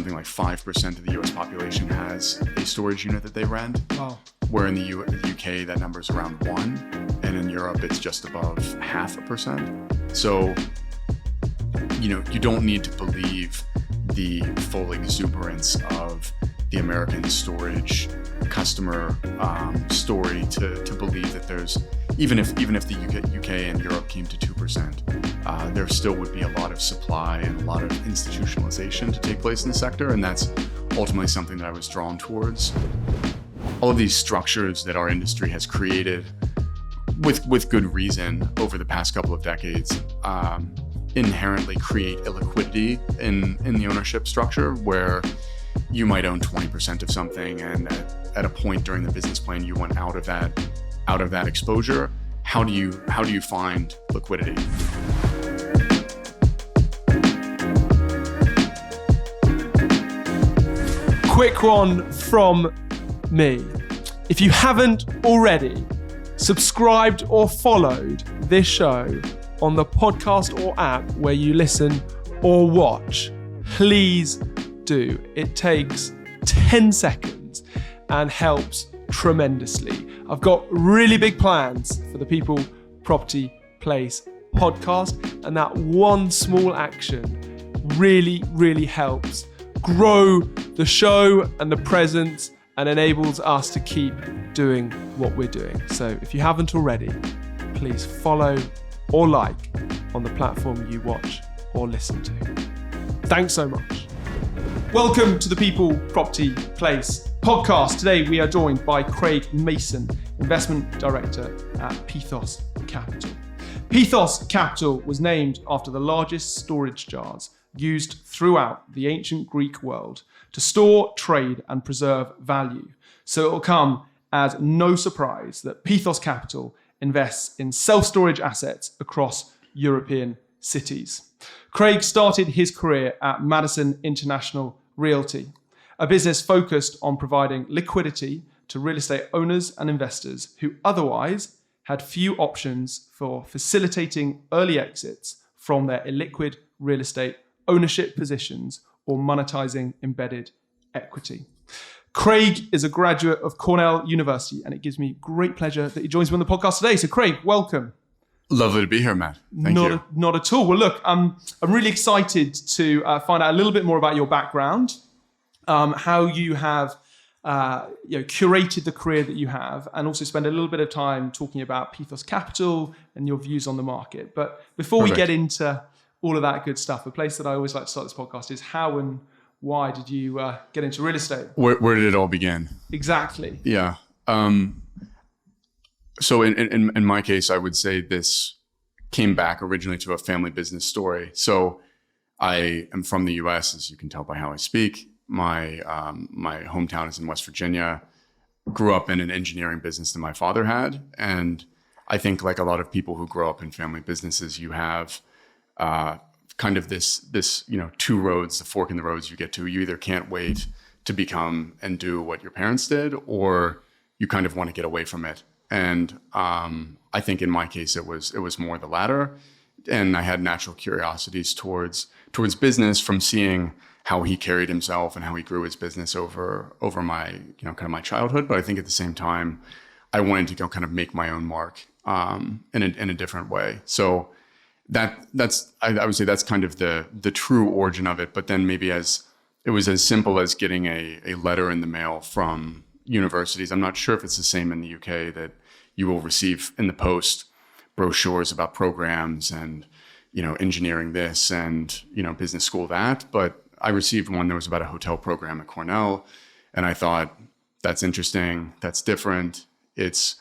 something like 5% of the US population has a storage unit that they rent. Wow. Where in the UK, that number is around 1%. And in Europe, it's just above 0.5%. So, you don't need to believe the full exuberance of the American storage customer story to believe that there's, even if the UK and Europe came to 2%, there still would be a lot of supply and a lot of institutionalization to take place in the sector. And that's ultimately something that I was drawn towards. All of these structures that our industry has created with good reason over the past couple of decades inherently create illiquidity in the ownership structure, where you might own 20% of something, and at a point during the business plan you want out of that exposure. How do you find liquidity? Quick one from me. If you haven't already subscribed or followed this show on the podcast or app where you listen or watch, please do. It takes 10 seconds and helps tremendously. I've got really big plans for the People, Property, Place podcast, and that one small action really, really helps grow the show and the presence and enables us to keep doing what we're doing. So if you haven't already, please follow or like on the platform you watch or listen to. Thanks so much. Welcome to the People, Property, Place podcast. Today we are joined by Craig Mason, Investment Director at Pithos Capital. Pithos Capital was named after the largest storage jars used throughout the ancient Greek world to store, trade, and preserve value. So it will come as no surprise that Pithos Capital invests in self-storage assets across European cities. Craig started his career at Madison International Realty, a business focused on providing liquidity to real estate owners and investors who otherwise had few options for facilitating early exits from their illiquid real estate ownership positions or monetizing embedded equity. Craig is a graduate of Cornell University, and it gives me great pleasure that he joins me on the podcast today. So Craig, welcome. Lovely to be here, Matt. Thank you. Not at all. Well, look, I'm really excited to find out a little bit more about your background, how you have curated the career that you have, and also spend a little bit of time talking about Pithos Capital and your views on the market. But before we get into all of that good stuff, a place that I always like to start this podcast is how and why did you get into real estate? Where did it all begin? Exactly. Yeah. So in my case, I would say this came back originally to a family business story. So I am from the US, as you can tell by how I speak. My hometown is in West Virginia. Grew up in an engineering business that my father had. And I think like a lot of people who grow up in family businesses, you have kind of this two roads, the fork in the roads you get to. You either can't wait to become and do what your parents did, or you kind of want to get away from it. And I think in my case, it was more the latter. And I had natural curiosities towards business from seeing how he carried himself and how he grew his business over my, kind of my childhood. But I think at the same time, I wanted to go kind of make my own mark in a different way. So that's I would say that's kind of the true origin of it. But then maybe it was as simple as getting a letter in the mail from universities. I'm not sure if it's the same in the UK, that you will receive in the post brochures about programs and, engineering this and, business school that. But I received one that was about a hotel program at Cornell. And I thought, that's interesting. That's different. It's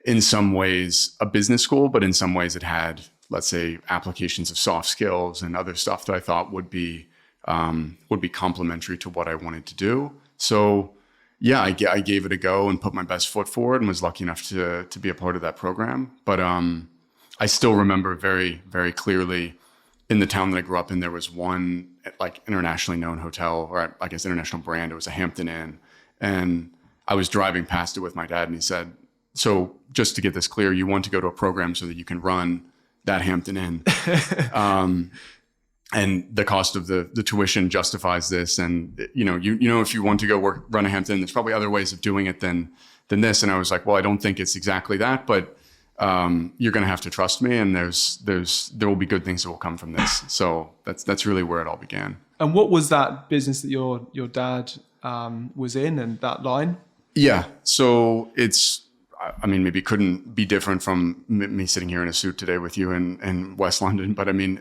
in some ways a business school, but in some ways it had, let's say, applications of soft skills and other stuff that I thought would be complementary to what I wanted to do. So yeah, I gave it a go and put my best foot forward and was lucky enough to be a part of that program. But I still remember very, very clearly in the town that I grew up in, there was one like internationally known hotel, or I guess international brand. It was a Hampton Inn. And I was driving past it with my dad and he said, so just to get this clear, you want to go to a program so that you can run that Hampton Inn. and the cost of the tuition justifies this. And if you want to go run a Hampton, there's probably other ways of doing it than this. And I was like, well, I don't think it's exactly that, but you're going to have to trust me, and there will be good things that will come from this. So that's really where it all began. And what was that business that your dad was in, and that line? Yeah. So maybe it couldn't be different from me sitting here in a suit today with you in West London. But I mean,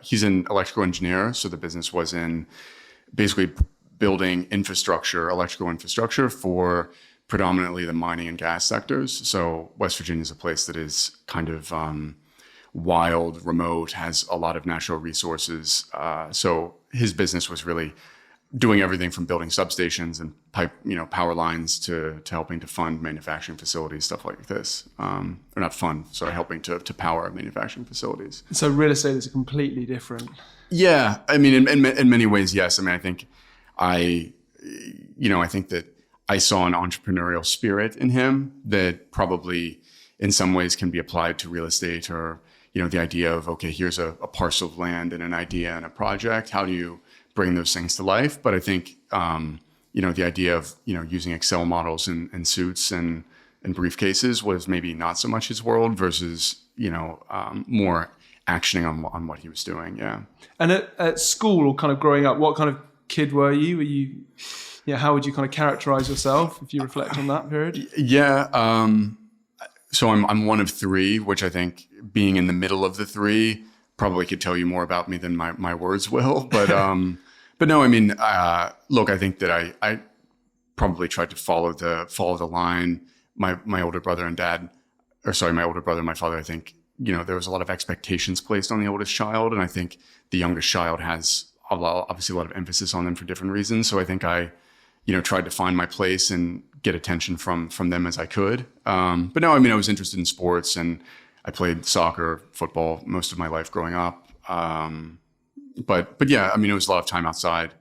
he's an electrical engineer. So the business was in basically building electrical infrastructure for predominantly the mining and gas sectors. So West Virginia is a place that is kind of wild, remote, has a lot of natural resources. So his business was really doing everything from building substations and power lines to helping to fund manufacturing facilities, stuff like this. Or not fund, sorry, helping to power manufacturing facilities. So real estate is completely different. Yeah, I mean, in many ways, yes. I mean, I think I think that I saw an entrepreneurial spirit in him that probably in some ways can be applied to real estate, or, the idea of, okay, here's a parcel of land and an idea and a project. How do you bring those things to life? But I think, the idea of, using Excel models and suits and briefcases was maybe not so much his world versus, more actioning on what he was doing. Yeah. And at school, or kind of growing up, what kind of kid were you? Were you, how would you kind of characterize yourself if you reflect on that period? Yeah. So I'm one of three, which I think being in the middle of the three probably could tell you more about me than my words will. But no, I mean, look, I think that I probably tried to follow the line. My older brother and my father, I think, there was a lot of expectations placed on the oldest child. And I think the youngest child has obviously a lot of emphasis on them for different reasons. So I think I, tried to find my place and get attention from them as I could. But no, I mean, I was interested in sports, and I played soccer, football most of my life growing up. But yeah, I mean, it was a lot of time outside.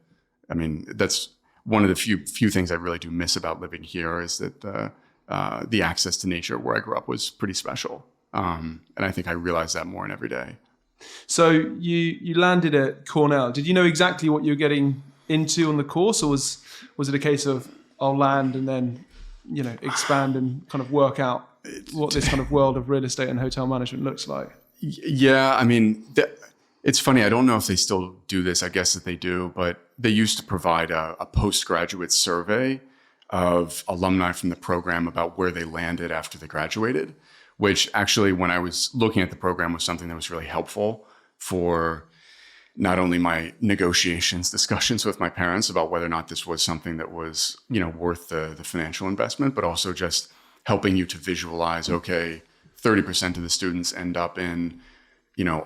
I mean, that's one of the few things I really do miss about living here, is that the access to nature where I grew up was pretty special. And I think I realize that more in every day. So you landed at Cornell. Did you know exactly what you were getting into on the course, or was it a case of I'll land and then expand and kind of work out what this kind of world of real estate and hotel management looks like? Yeah, I mean, it's funny. I don't know if they still do this. I guess that they do, but they used to provide a postgraduate survey of alumni from the program about where they landed after they graduated, which actually, when I was looking at the program, was something that was really helpful for not only my discussions with my parents about whether or not this was something that was, worth the financial investment, but also just helping you to visualize, okay, 30% of the students end up in,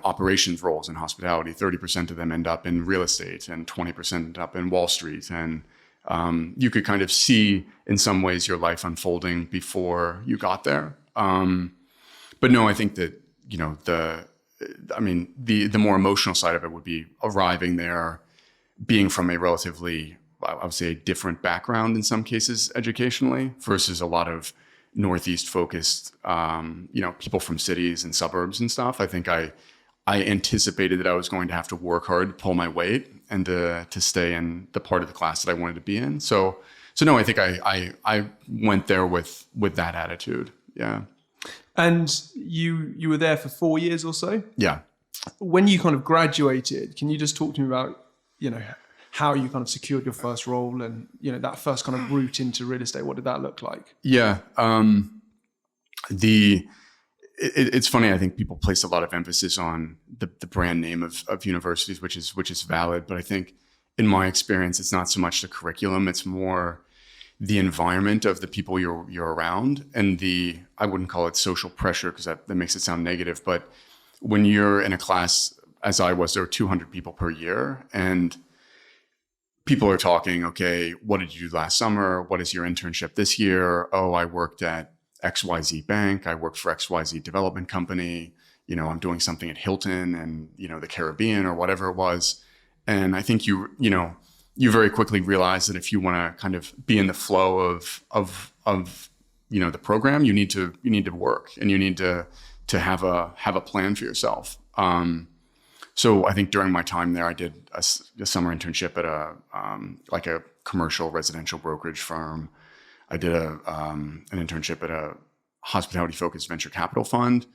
operations roles in hospitality, 30% of them end up in real estate, and 20% end up in Wall Street. And you could kind of see in some ways your life unfolding before you got there. But no, I think that, the more emotional side of it would be arriving there, being from a relatively, I would say, a different background in some cases educationally, versus a lot of Northeast focused, people from cities and suburbs and stuff. I think I anticipated that I was going to have to work hard to pull my weight and to stay in the part of the class that I wanted to be in. So no, I think I went there with that attitude. Yeah. And you were there for 4 years or so? Yeah. When you kind of graduated, can you just talk to me about, how you kind of secured your first role and, that first kind of route into real estate? What did that look like? Yeah. It's funny. I think people place a lot of emphasis on the brand name of universities, which is valid. But I think in my experience, it's not so much the curriculum. It's more the environment of the people you're around, and I wouldn't call it social pressure, because that makes it sound negative. But when you're in a class, as I was, there were 200 people per year, and people are talking, okay, what did you do last summer? What is your internship this year? Oh, I worked at XYZ Bank. I worked for XYZ development company. I'm doing something at Hilton and, the Caribbean or whatever it was. And I think you very quickly realize that if you want to kind of be in the flow of the program, you need to work, and you need to have a plan for yourself. So I think during my time there, I did a summer internship at a commercial residential brokerage firm. I did an internship at a hospitality-focused venture capital fund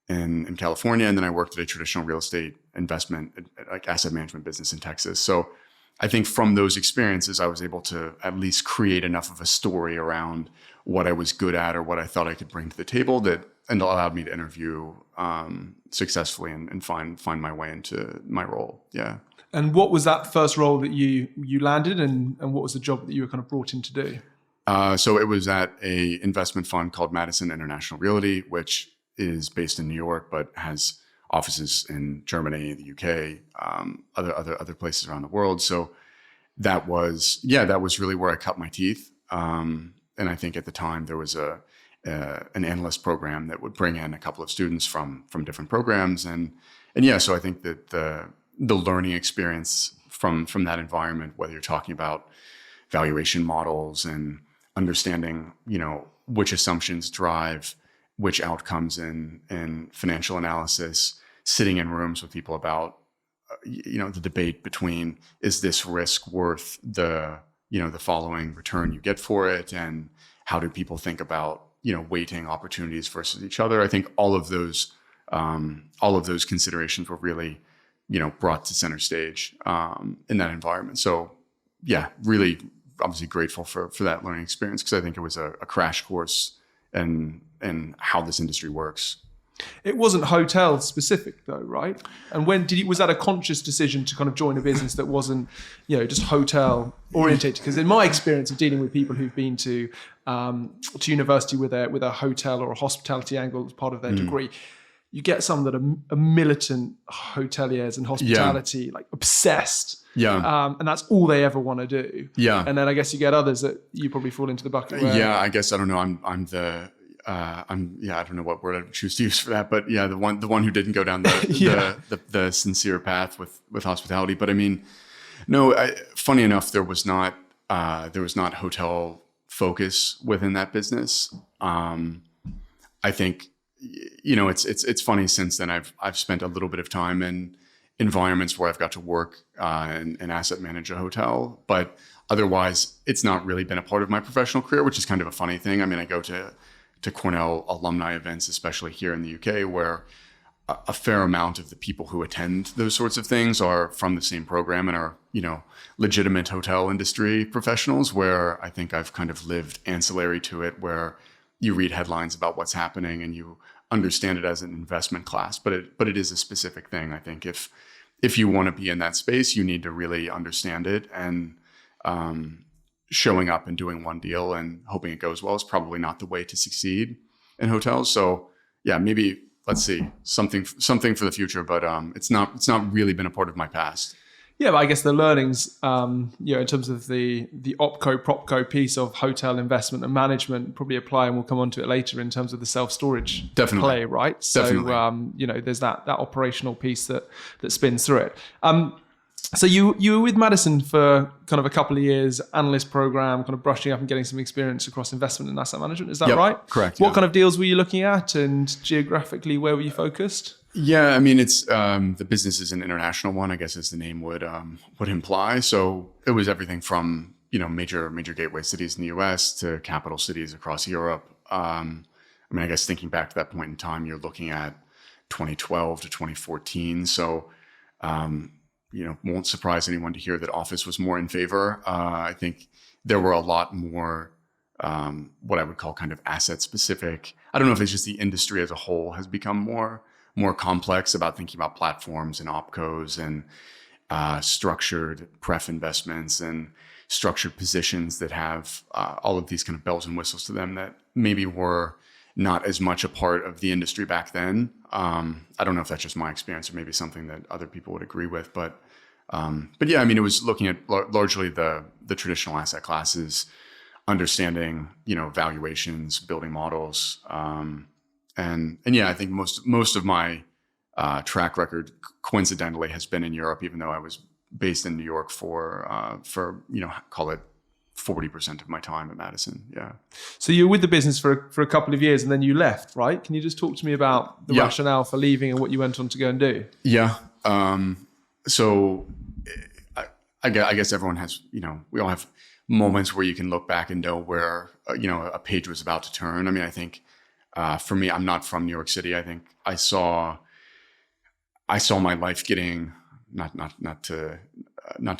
in California, and then I worked at a traditional real estate investment, like asset management business in Texas. So I think from those experiences, I was able to at least create enough of a story around what I was good at or what I thought I could bring to the table and allowed me to interview successfully and find my way into my role. Yeah. And what was that first role that you landed, and what was the job that you were kind of brought in to do? So it was at a investment fund called Madison International Realty, which is based in New York, but has offices in Germany, the UK, other places around the world. So that was really where I cut my teeth. And I think at the time there was an analyst program that would bring in a couple of students from different programs, and so I think that the learning experience from that environment, whether you're talking about valuation models and understanding, which assumptions drive which outcomes in financial analysis, sitting in rooms with people about, the debate between, is this risk worth the following return you get for it? And how do people think about, weighting opportunities versus each other? I think all of those considerations were really, brought to center stage in that environment. So yeah, really obviously grateful for that learning experience, because I think it was a crash course in how this industry works. It wasn't hotel specific though, right? And was that a conscious decision to kind of join a business that wasn't, just hotel orientated? Because in my experience of dealing with people who've been to university with a hotel or a hospitality angle as part of their degree, you get some that are militant hoteliers and hospitality, like obsessed. Yeah. And that's all they ever want to do. Yeah. And then I guess you get others that you probably fall into the bucket where... Yeah, I guess, I don't know. I don't know what word I'd choose to use for that, but yeah, the one who didn't go down the sincere path with hospitality. But I mean, no, funny enough, there was not hotel focus within that business. I think, it's funny, since then I've spent a little bit of time in environments where I've got to work and asset manage a hotel, but otherwise it's not really been a part of my professional career, which is kind of a funny thing. I mean, I go to Cornell alumni events, especially here in the UK, where a fair amount of the people who attend those sorts of things are from the same program and are, legitimate hotel industry professionals, where I think I've kind of lived ancillary to it, where you read headlines about what's happening and you understand it as an investment class, but it is a specific thing. I think if you want to be in that space, you need to really understand it, and showing up and doing one deal and hoping it goes well is probably not the way to succeed in hotels. So yeah, maybe, let's see, something for the future, but it's not really been a part of my past. Yeah, but I guess the learnings, in terms of the opco propco piece of hotel investment and management probably apply, and we'll come on to it later in terms of the self-storage play, right? So, definitely. There's that operational piece that spins through it. So you were with Madison for kind of a couple of years, analyst program, kind of brushing up and getting some experience across investment and asset management. Is that right? Correct. What kind of deals were you looking at, and geographically, where were you focused? Yeah, I mean, it's the business is an international one, I guess, as the name would imply. So it was everything from major gateway cities in the U.S. to capital cities across Europe. I guess thinking back to that point in time, you're looking at 2012 to 2014. So. Won't surprise anyone to hear that office was more in favor. I think there were a lot more what I would call kind of asset specific. I don't know if it's just the industry as a whole has become more complex about thinking about platforms and opcos and structured pref investments and structured positions that have all of these kind of bells and whistles to them that maybe were not as much a part of the industry back then. I don't know if that's just my experience or maybe something that other people would agree with, but yeah, I mean, it was looking at largely the traditional asset classes, understanding, valuations, building models. And yeah, I think most of my track record coincidentally has been in Europe, even though I was based in New York for call it 40% of my time at Madison. Yeah. So you were with the business for a couple of years and then you left, right? Can you just talk to me about the rationale for leaving and what you went on to go and do? Yeah. So I guess everyone has, we all have moments where you can look back and know where, a page was about to turn. I mean, I think for me, I'm not from New York City. I think I saw my life getting, not to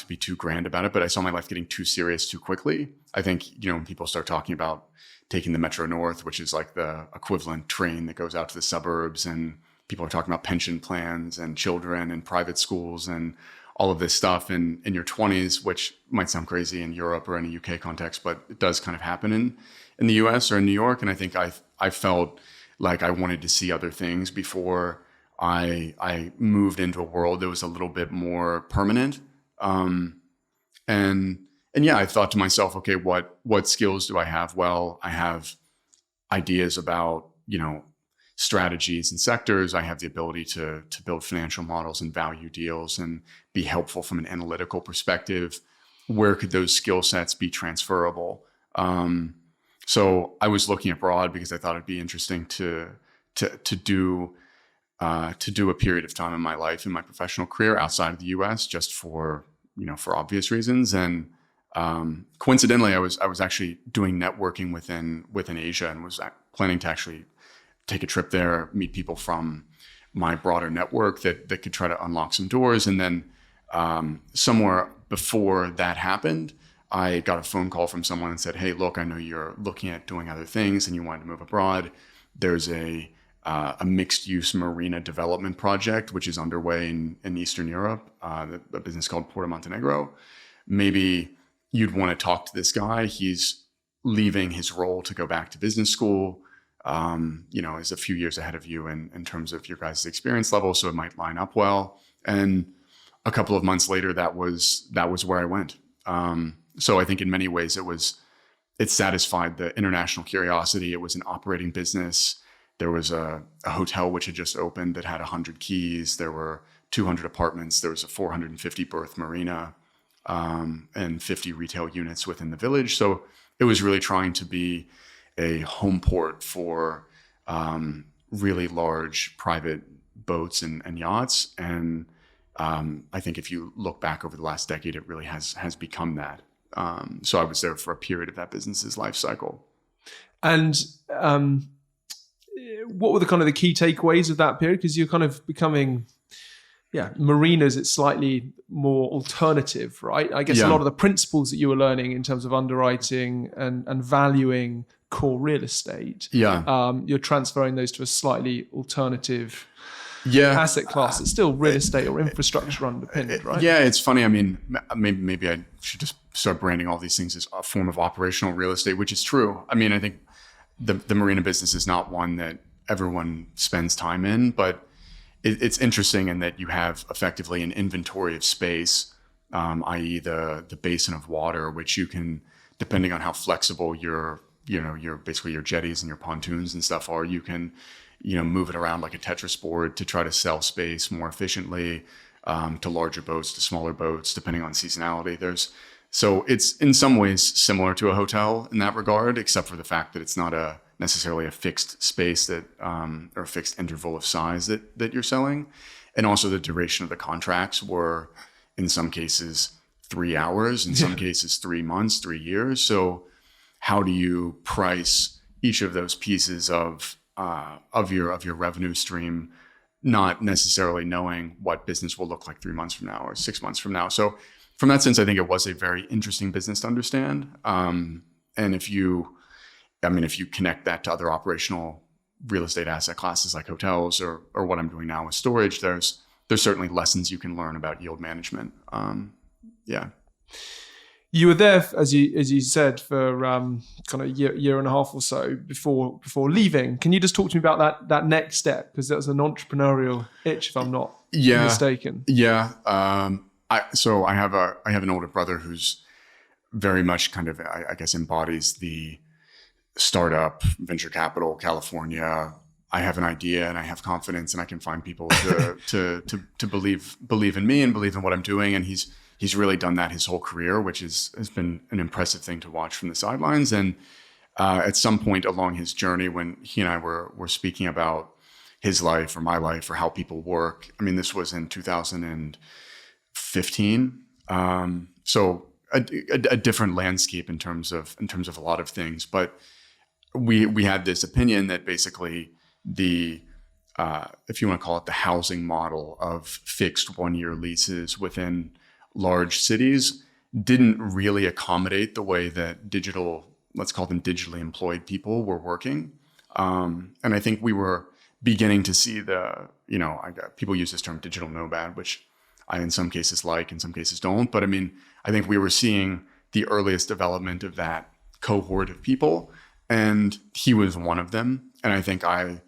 be too grand about it, but I saw my life getting too serious too quickly. I think, when people start talking about taking the Metro North, which is like the equivalent train that goes out to the suburbs, and people are talking about pension plans and children and private schools and all of this stuff in your 20s, which might sound crazy in Europe or in a UK context, but it does kind of happen in the US or in New York. And I think I felt like I wanted to see other things before I moved into a world that was a little bit more permanent. And yeah, I thought to myself, okay, what skills do I have? Well, I have ideas about, strategies and sectors. I have the ability to build financial models and value deals and be helpful from an analytical perspective. Where could those skill sets be transferable? So I was looking abroad because I thought it'd be interesting to do a period of time in my life, in my professional career outside of the US, just for obvious reasons. And coincidentally, I was actually doing networking within Asia and was planning to actually take a trip there, meet people from my broader network that could try to unlock some doors. And then somewhere before that happened, I got a phone call from someone and said, hey, look, I know you're looking at doing other things and you wanted to move abroad. There's a mixed-use marina development project, which is underway in Eastern Europe, a business called Porto Montenegro. Maybe you'd want to talk to this guy. He's leaving his role to go back to business school. Is a few years ahead of you in terms of your guys' experience level, so it might line up well. And a couple of months later, that was where I went. So I think in many ways it satisfied the international curiosity. It was an operating business. There was a hotel which had just opened that had 100 keys. There were 200 apartments. There was a 450 berth marina, and 50 retail units within the village. So it was really trying to be a home port for really large private boats and yachts. And I think if you look back over the last decade, it really has become that. So I was there for a period of that business's life cycle. And what were the key takeaways of that period? Because you're kind of becoming, marinas, it's slightly more alternative, right? I guess a lot of the principles that you were learning in terms of underwriting and valuing core real estate, you're transferring those to a slightly alternative asset class. It's still real estate or infrastructure underpinned, right? Yeah, it's funny. I mean, maybe I should just start branding all these things as a form of operational real estate, which is true. I mean, I think the marina business is not one that everyone spends time in, but it's interesting in that you have effectively an inventory of space, i.e. the basin of water, which you can, depending on how flexible your basically your jetties and your pontoons and stuff are, you can, move it around like a Tetris board to try to sell space more efficiently, to larger boats, to smaller boats, depending on seasonality. So it's in some ways similar to a hotel in that regard, except for the fact that it's not necessarily a fixed space or a fixed interval of size that you're selling. And also the duration of the contracts were in some cases 3 hours, in some cases 3 months, 3 years. So how do you price each of those pieces of your revenue stream, not necessarily knowing what business will look like 3 months from now or 6 months from now? So from that sense, I think it was a very interesting business to understand. And if you connect that to other operational real estate asset classes like hotels or what I'm doing now with storage, there's certainly lessons you can learn about yield management. You were there, as you said, for kind of year and a half or so before leaving. Can you just talk to me about that next step? Because that was an entrepreneurial itch, if I'm not mistaken. Yeah. So I have an older brother who's very much kind of, I guess, embodies the startup venture capital California. I have an idea and I have confidence and I can find people to believe in me and believe in what I'm doing. And he's he's really done that his whole career, which has been an impressive thing to watch from the sidelines. And at some point along his journey, when he and I were speaking about his life or my life or how people work, I mean, this was in 2015. So a different landscape in terms of a lot of things. But we had this opinion that basically the if you want to call it the housing model of fixed 1-year leases within large cities didn't really accommodate the way that let's call them digitally employed people were working. And I think we were beginning to see people use this term digital nomad, which I in some cases like, in some cases don't. But I mean, I think we were seeing the earliest development of that cohort of people, and he was one of them. And I think I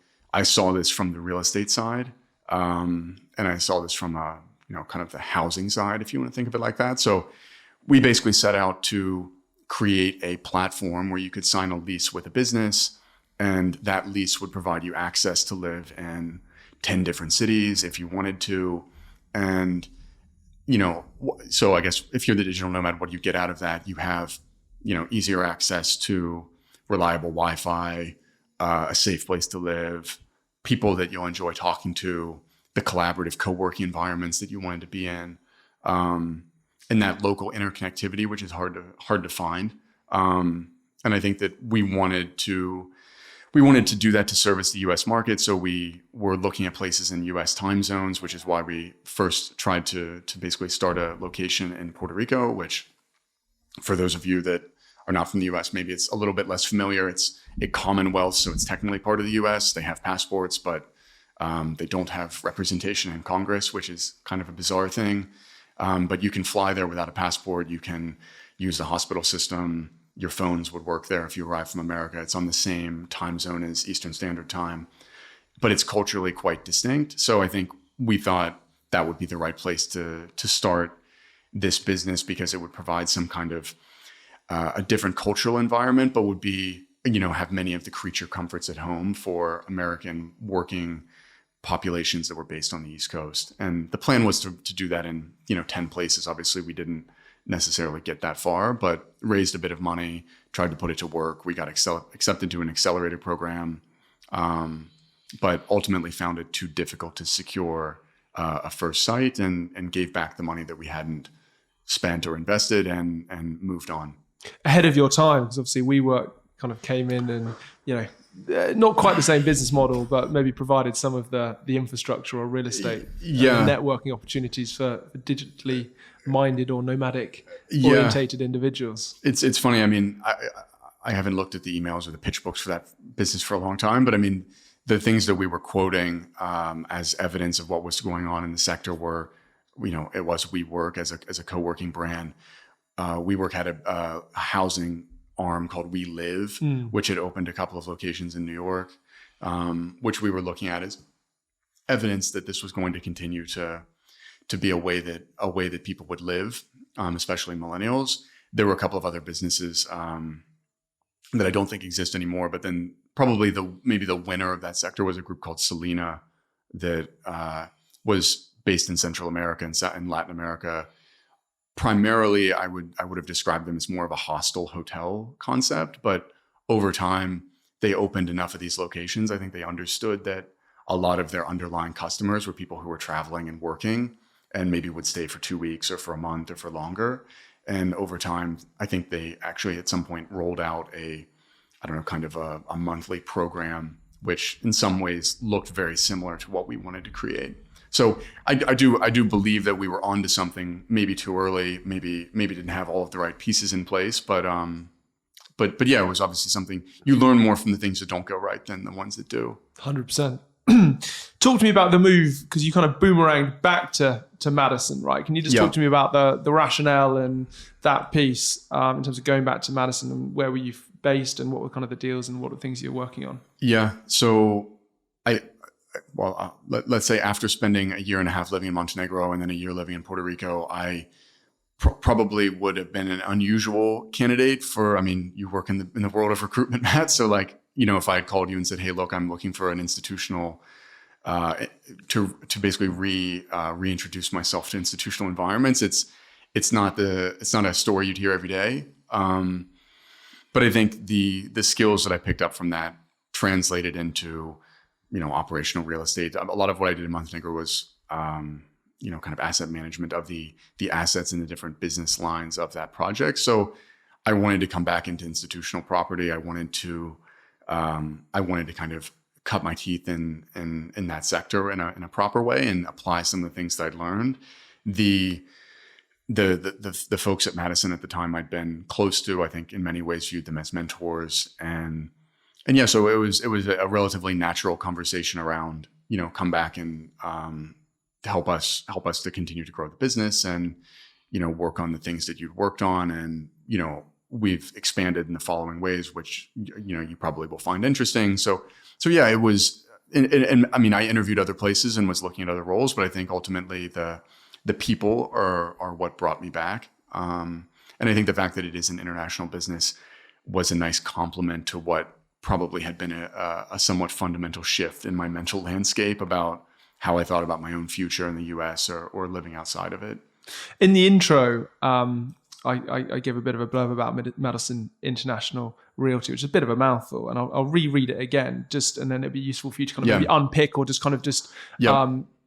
saw this from the real estate side, and I saw this from kind of the housing side, if you want to think of it like that. So we basically set out to create a platform where you could sign a lease with a business, and that lease would provide you access to live in 10 different cities if you wanted to. And, so I guess if you're the digital nomad, what you get out of that, you have, easier access to reliable Wi-Fi, a safe place to live, people that you'll enjoy talking to, the collaborative co-working environments that you wanted to be in, and that local interconnectivity, which is hard to find. And I think that we wanted to do that to service the U.S. market. So we were looking at places in U.S. time zones, which is why we first tried to basically start a location in Puerto Rico, which for those of you that are not from the U.S., maybe it's a little bit less familiar. It's a commonwealth, so it's technically part of the U.S. They have passports, but they don't have representation in Congress, which is kind of a bizarre thing. But you can fly there without a passport. You can use the hospital system. Your phones would work there if you arrive from America. It's on the same time zone as Eastern Standard Time, but it's culturally quite distinct. So I think we thought that would be the right place to start this business, because it would provide some kind of a different cultural environment, but would be, have many of the creature comforts at home for American working populations that were based on the East Coast. And the plan was to do that in, 10 places. Obviously, we didn't necessarily get that far, but raised a bit of money, tried to put it to work. We got accepted to an accelerator program, but ultimately found it too difficult to secure a first site, and gave back the money that we hadn't spent or invested, and moved on. Ahead of your time, because obviously WeWork kind of came in and, not quite the same business model, but maybe provided some of the infrastructure or real estate networking opportunities for digitally minded or nomadic orientated individuals. It's funny. I mean, I haven't looked at the emails or the pitch books for that business for a long time, but I mean, the things that we were quoting as evidence of what was going on in the sector were, it was WeWork as a co-working brand. WeWork had a housing arm called We Live, which had opened a couple of locations in New York, which we were looking at as evidence that this was going to continue to be a way that people would live, especially millennials. There were a couple of other businesses that I don't think exist anymore, but then probably maybe the winner of that sector was a group called Selena that was based in Central America and Latin America. Primarily, I would have described them as more of a hostel hotel concept, but over time, they opened enough of these locations. I think they understood that a lot of their underlying customers were people who were traveling and working, and maybe would stay for 2 weeks or for a month or for longer. And over time, I think they actually at some point rolled out kind of a monthly program, which in some ways looked very similar to what we wanted to create. So I do believe that we were onto something, maybe too early, maybe didn't have all of the right pieces in place, but yeah, it was obviously something. You learn more from the things that don't go right than the ones that do. 100%. Talk to me about the move, because you kind of boomeranged back to Madison, right? Can you just talk to me about the rationale and that piece in terms of going back to Madison, and where were you based, and what were kind of the deals and what were things you're working on? Yeah, so let's say after spending a year and a half living in Montenegro and then a year living in Puerto Rico, I probably would have been an unusual candidate for, you work in the world of recruitment, Matt. So if I had called you and said, hey, look, I'm looking for an institutional, to basically reintroduce myself to institutional environments, it's it's not a story you'd hear every day. But I think the skills that I picked up from that translated into, operational real estate. A lot of what I did in Montenegro was, kind of asset management of the assets in the different business lines of that project. So I wanted to come back into institutional property. I wanted to kind of cut my teeth in that sector in a proper way and apply some of the things that I'd learned. The folks at Madison at the time I'd been close to, I think in many ways viewed them as mentors, and yeah, so it was a relatively natural conversation around, come back and help us to continue to grow the business and, work on the things that you'd worked on, and we've expanded in the following ways, which you probably will find interesting. So yeah, it was, and I mean, I interviewed other places and was looking at other roles, but I think ultimately the people are what brought me back. And I think the fact that it is an international business was a nice complement to what probably had been a somewhat fundamental shift in my mental landscape about how I thought about my own future in the US or living outside of it. In the intro, I gave a bit of a blurb about Madison International Realty, which is a bit of a mouthful, and I'll reread it again, and then it'd be useful for you to kind of maybe unpick or just kind of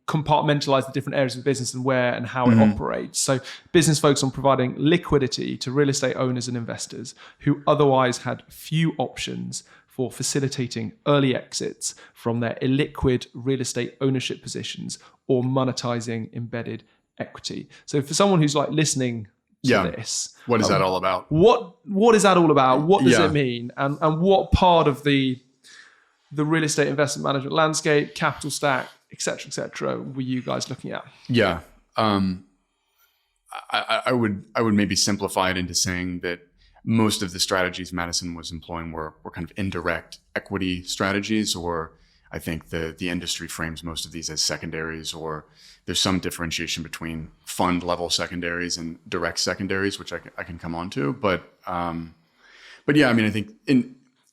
compartmentalize the different areas of the business and where and how it operates. So business focused on providing liquidity to real estate owners and investors who otherwise had few options for facilitating early exits from their illiquid real estate ownership positions or monetizing embedded equity. So for someone who's like listening to this, what is that all about? What is that all about? What does it mean? And what part of the real estate investment management landscape, capital stack, et cetera, were you guys looking at? Yeah. I would maybe simplify it into saying that most of the strategies Madison was employing were kind of indirect equity strategies, or I think the industry frames most of these as secondaries, or there's some differentiation between fund level secondaries and direct secondaries, which I can come on to. But yeah, I mean, I think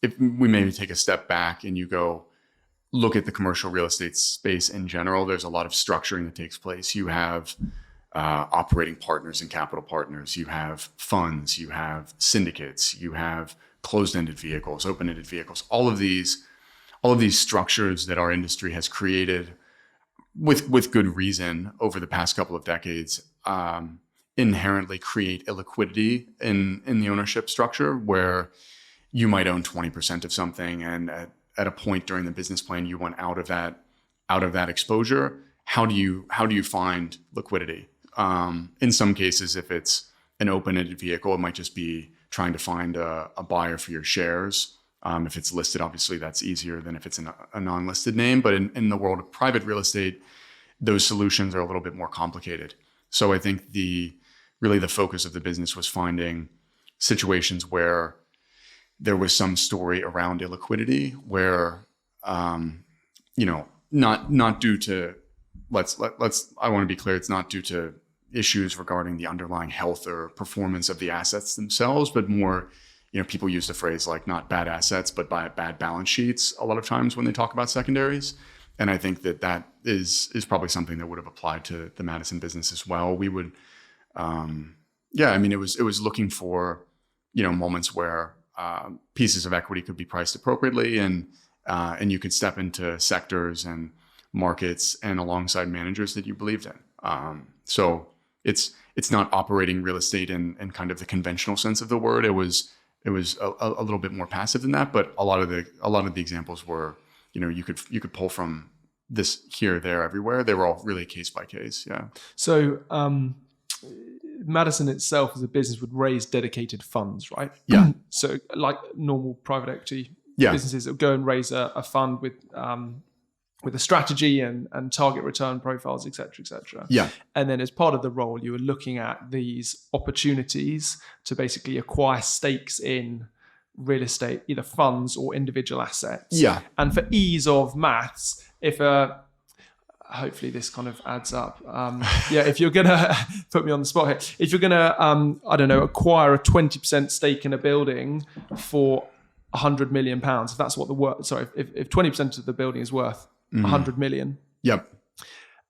if we maybe take a step back and you go look at the commercial real estate space in general, there's a lot of structuring that takes place. You have operating partners and capital partners. You have funds. You have syndicates. You have closed-ended vehicles, open-ended vehicles. All of these structures that our industry has created with good reason over the past couple of decades inherently create illiquidity in the ownership structure, where you might own 20% of something, and at a point during the business plan you want out of that exposure. How do you find liquidity? In some cases, if it's an open-ended vehicle, it might just be trying to find a buyer for your shares. If it's listed, obviously that's easier than if it's a non-listed name. But in the world of private real estate, those solutions are a little bit more complicated. So I think the focus of the business was finding situations where there was some story around illiquidity, where not due to I want to be clear, it's not due to issues regarding the underlying health or performance of the assets themselves, but more, people use the phrase like not bad assets, but bad balance sheets a lot of times when they talk about secondaries. And I think that is probably something that would have applied to the Madison business as well. We would, it was looking for, moments where pieces of equity could be priced appropriately, and you could step into sectors and markets and alongside managers that you believed in. So it's not operating real estate in kind of the conventional sense of the word. It was a little bit more passive than that, but a lot of the examples were, you could pull from this here, there, everywhere. They were all really case by case. Yeah. So Madison itself as a business would raise dedicated funds, right? Yeah. So like normal private equity businesses that would go and raise a fund with a strategy and target return profiles, et cetera. Yeah. And then as part of the role, you were looking at these opportunities to basically acquire stakes in real estate, either funds or individual assets. Yeah. And for ease of maths, hopefully this kind of adds up. If you're going to put me on the spot here, if you're going to, acquire a 20% stake in a building for £100 million, if that's what if 20% of the building is worth 100 million. Yep.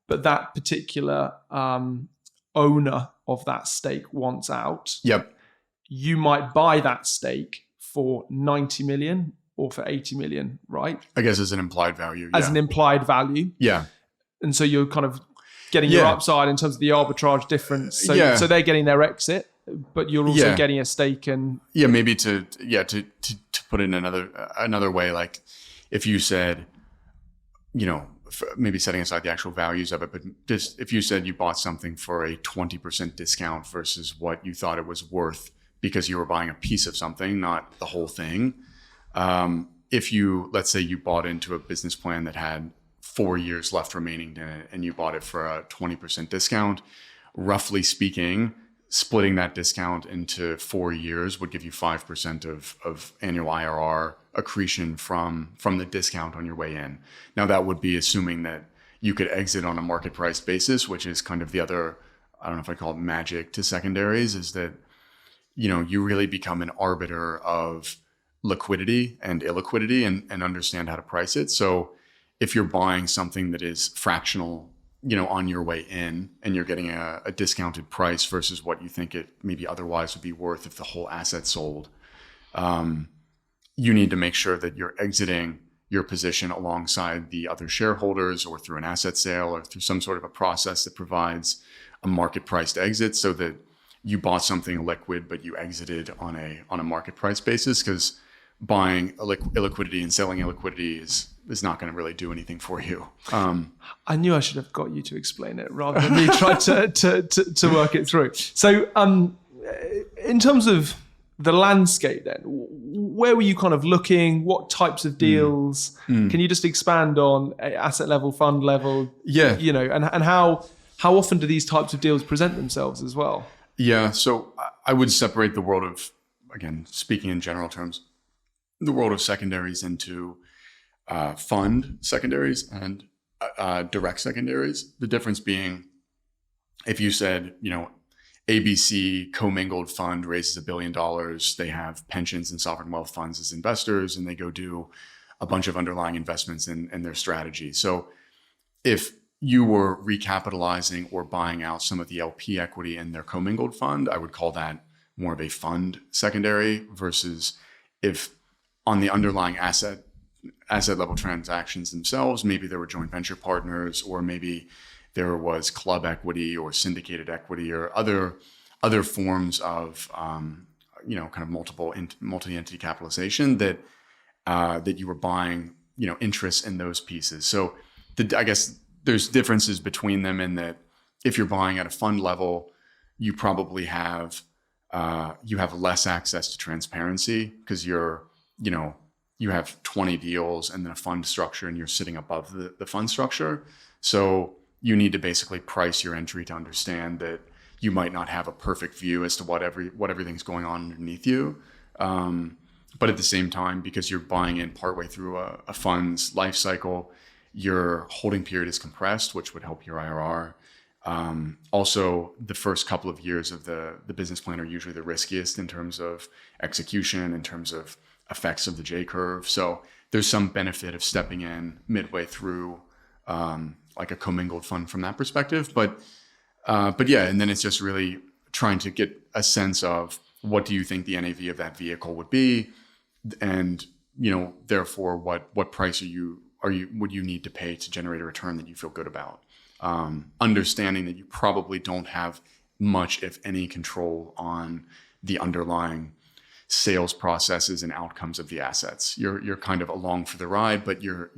But that particular owner of that stake wants out, Yep. you might buy that stake for 90 million or for 80 million, right? I guess as an implied value. As an implied value. Yeah. And so you're kind of getting your upside in terms of the arbitrage difference. So, so they're getting their exit, but you're also getting a stake. And maybe to put it in another way, like if you said, maybe setting aside the actual values of it, but just if you said you bought something for a 20% discount versus what you thought it was worth because you were buying a piece of something, not the whole thing. If let's say you bought into a business plan that had 4 years left remaining in it and you bought it for a 20% discount, roughly speaking, splitting that discount into 4 years would give you 5% of annual IRR accretion from the discount on your way in. Now that would be assuming that you could exit on a market price basis, which is kind of the other, I don't know if I call it magic to secondaries, is that, you really become an arbiter of liquidity and illiquidity and understand how to price it. So if you're buying something that is fractional, on your way in and you're getting a discounted price versus what you think it maybe otherwise would be worth if the whole asset sold, you need to make sure that you're exiting your position alongside the other shareholders or through an asset sale or through some sort of a process that provides a market priced exit so that you bought something liquid, but you exited on a market price basis, because buying illiquidity and selling illiquidity is not going to really do anything for you. I knew I should have got you to explain it rather than me try to work it through. So in terms of the landscape then, where were you kind of looking? What types of deals? Can you just expand on asset level, fund level? Yeah. And how often do these types of deals present themselves as well? Yeah. So I would separate the world of, again, speaking in general terms, the world of secondaries into fund secondaries and direct secondaries. The difference being, if you said, ABC commingled fund raises $1 billion, they have pensions and sovereign wealth funds as investors, and they go do a bunch of underlying investments in their strategy. So if you were recapitalizing or buying out some of the LP equity in their commingled fund, I would call that more of a fund secondary, versus if on the underlying asset level transactions themselves, maybe there were joint venture partners, or maybe there was club equity or syndicated equity or other forms of kind of multi-entity capitalization that you were buying interests in those pieces. So I guess there's differences between them in that if you're buying at a fund level, you probably have less access to transparency, because you have 20 deals and then a fund structure and you're sitting above the fund structure. So you need to basically price your entry to understand that you might not have a perfect view as to what everything's going on underneath you. But at the same time, because you're buying in partway through a fund's life cycle, your holding period is compressed, which would help your IRR. Also, the first couple of years of the business plan are usually the riskiest in terms of execution, in terms of effects of the J curve. So there's some benefit of stepping in midway through, like a commingled fund from that perspective. But yeah, and then it's just really trying to get a sense of what do you think the NAV of that vehicle would be, and therefore what price would you need to pay to generate a return that you feel good about. Understanding that you probably don't have much, if any, control on the underlying sales processes and outcomes of the assets. You're kind of along for the ride, but you're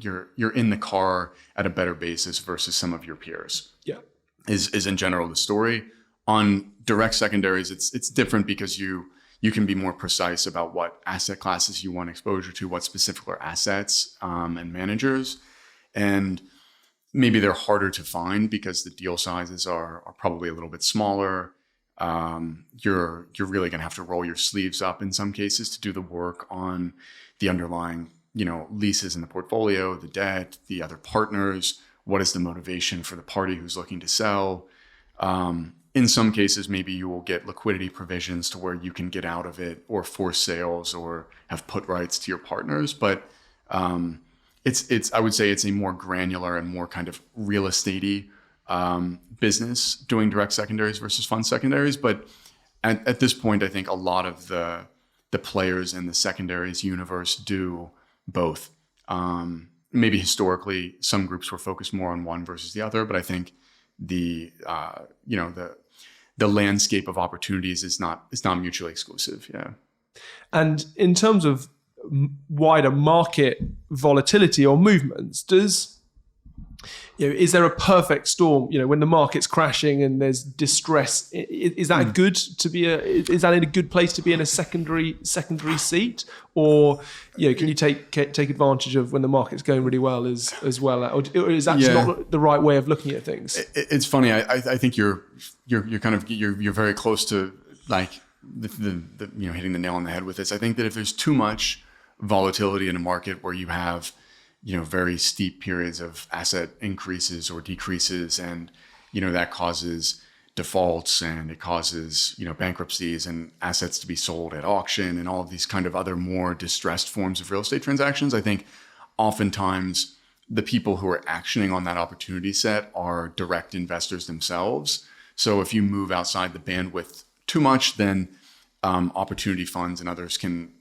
in the car at a better basis versus some of your peers. Yeah, is in general the story. On direct secondaries, it's different because you can be more precise about what asset classes you want exposure to, what specific assets and managers, and maybe they're harder to find because the deal sizes are probably a little bit smaller. You're really going to have to roll your sleeves up in some cases to do the work on the underlying, leases in the portfolio, the debt, the other partners. What is the motivation for the party who's looking to sell? In some cases, maybe you will get liquidity provisions to where you can get out of it, or force sales, or have put rights to your partners. But I would say it's a more granular and more kind of real estate-y business doing direct secondaries versus fund secondaries. But at this point, I think a lot of the players in the secondaries universe do both. Maybe historically, some groups were focused more on one versus the other, but I think the landscape of opportunities is not mutually exclusive. Yeah. And in terms of wider market volatility or movements, is there a perfect storm? When the market's crashing and there's distress, is that good to be is that in a good place to be in a secondary seat, or can you take advantage of when the market's going really well as well, or is that just not the right way of looking at things? It's funny. I think you're very close to like the hitting the nail on the head with this. I think that if there's too much volatility in a market where you have very steep periods of asset increases or decreases, and that causes defaults, and it causes bankruptcies and assets to be sold at auction and all of these kind of other more distressed forms of real estate transactions. I think oftentimes the people who are actioning on that opportunity set are direct investors themselves. So if you move outside the bandwidth too much, then opportunity funds and others can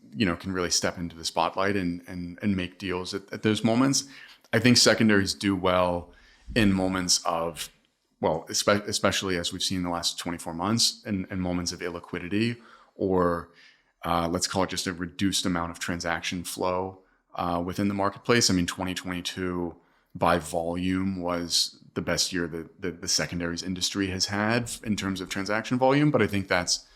really step into the spotlight and make deals at those moments. I think secondaries do well in moments of, especially as we've seen in the last 24 months, in moments of illiquidity, or let's call it just a reduced amount of transaction flow within the marketplace. I mean, 2022 by volume was the best year that the secondaries industry has had in terms of transaction volume, but I think that's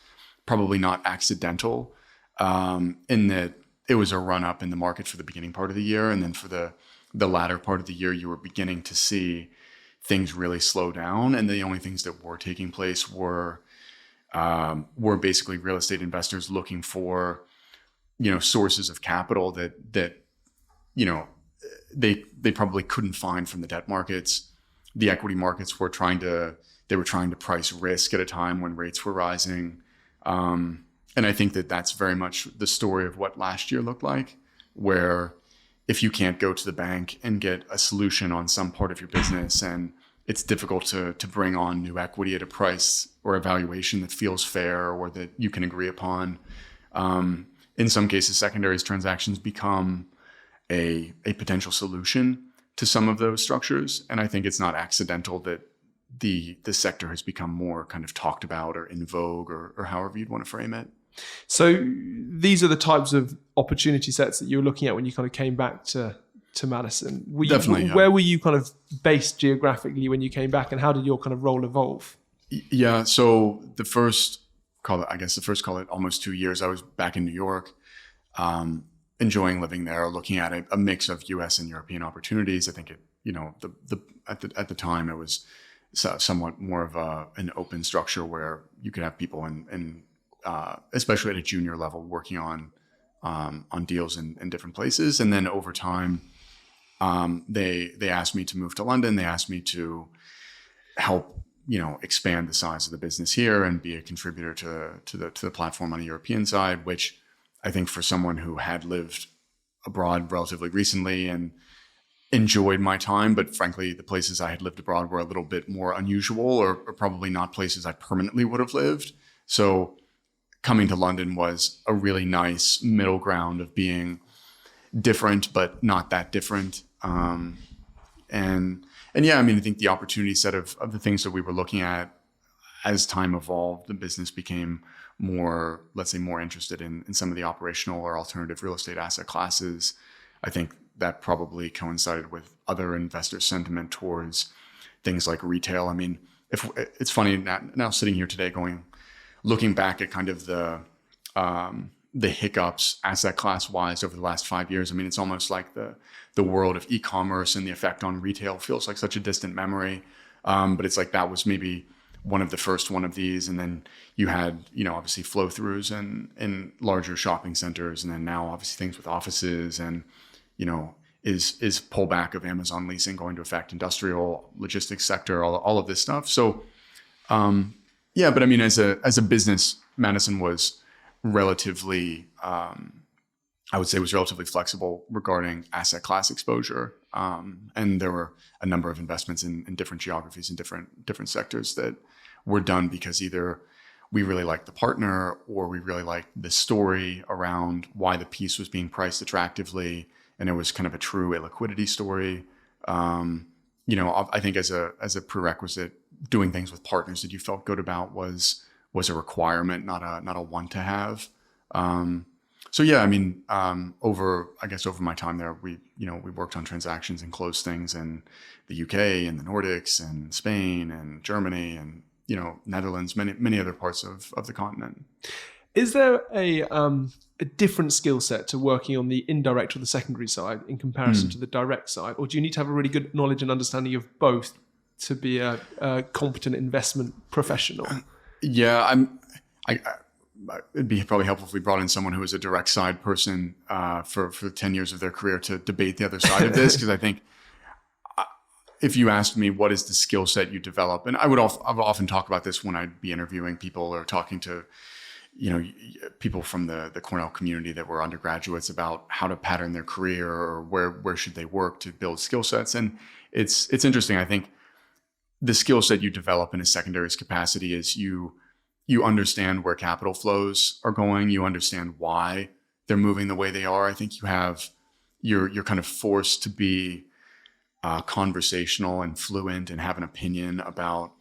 probably not accidental. In that it was a run up in the market for the beginning part of the year, and then for the latter part of the year, you were beginning to see things really slow down, and the only things that were taking place were basically real estate investors looking for sources of capital that they probably couldn't find from the debt markets. The equity markets were trying to price risk at a time when rates were rising. And I think that that's very much the story of what last year looked like, where if you can't go to the bank and get a solution on some part of your business, and it's difficult to bring on new equity at a price or a valuation that feels fair or that you can agree upon, in some cases, secondaries transactions become a potential solution to some of those structures. And I think it's not accidental that the sector has become more kind of talked about or in vogue, or however you'd want to frame it. So these are the types of opportunity sets that you were looking at when you kind of came back to Madison. Definitely. Where were you kind of based geographically when you came back, and how did your kind of role evolve? Yeah. So the first almost 2 years, I was back in New York, enjoying living there, looking at a mix of U.S. and European opportunities. I think at the time it was somewhat more of an open structure where you could have people in especially at a junior level working on deals in different places. And then over time, they asked me to move to London. They asked me to help expand the size of the business here and be a contributor to the platform on the European side, which I think for someone who had lived abroad relatively recently and enjoyed my time, but frankly, the places I had lived abroad were a little bit more unusual, or probably not places I permanently would have lived. So coming to London was a really nice middle ground of being different, but not that different. And yeah, I mean, I think the opportunity set of the things that we were looking at as time evolved, the business became more, let's say, more interested in some of the operational or alternative real estate asset classes. I think that probably coincided with other investor sentiment towards things like retail. I mean, if it's funny now sitting here today looking back at kind of the hiccups asset class wise over the last 5 years. I mean, it's almost like the world of e-commerce and the effect on retail feels like such a distant memory. But it's like that was maybe one of the first one of these. And then you had, obviously flow throughs in larger shopping centers. And then now obviously things with offices and, is pullback of Amazon leasing going to affect industrial logistics sector, all of this stuff. So, yeah, but I mean, as a business, Madison was relatively I would say was relatively flexible regarding asset class exposure. And there were a number of investments in different geographies and different sectors that were done because either we really liked the partner or we really liked the story around why the piece was being priced attractively. And it was kind of a true illiquidity story. I think as a prerequisite, doing things with partners that you felt good about was a requirement, not a want to have. Over my time there, we worked on transactions and closed things in the UK and the Nordics and Spain and Germany and, Netherlands, many other parts of the continent. Is there a different skill set to working on the indirect or the secondary side in comparison to the direct side? Or do you need to have a really good knowledge and understanding of both to be a competent investment professional? Yeah, it'd be probably helpful if we brought in someone who was a direct side person for 10 years of their career to debate the other side of this. Because I think if you asked me what is the skill set you develop, and I would often talk about this when I'd be interviewing people or talking to people from the Cornell community that were undergraduates about how to pattern their career or where should they work to build skill sets. And it's interesting. I think the skill set you develop in a secondaries capacity is you understand where capital flows are going. You understand why they're moving the way they are. I think you're kind of forced to be conversational and fluent and have an opinion about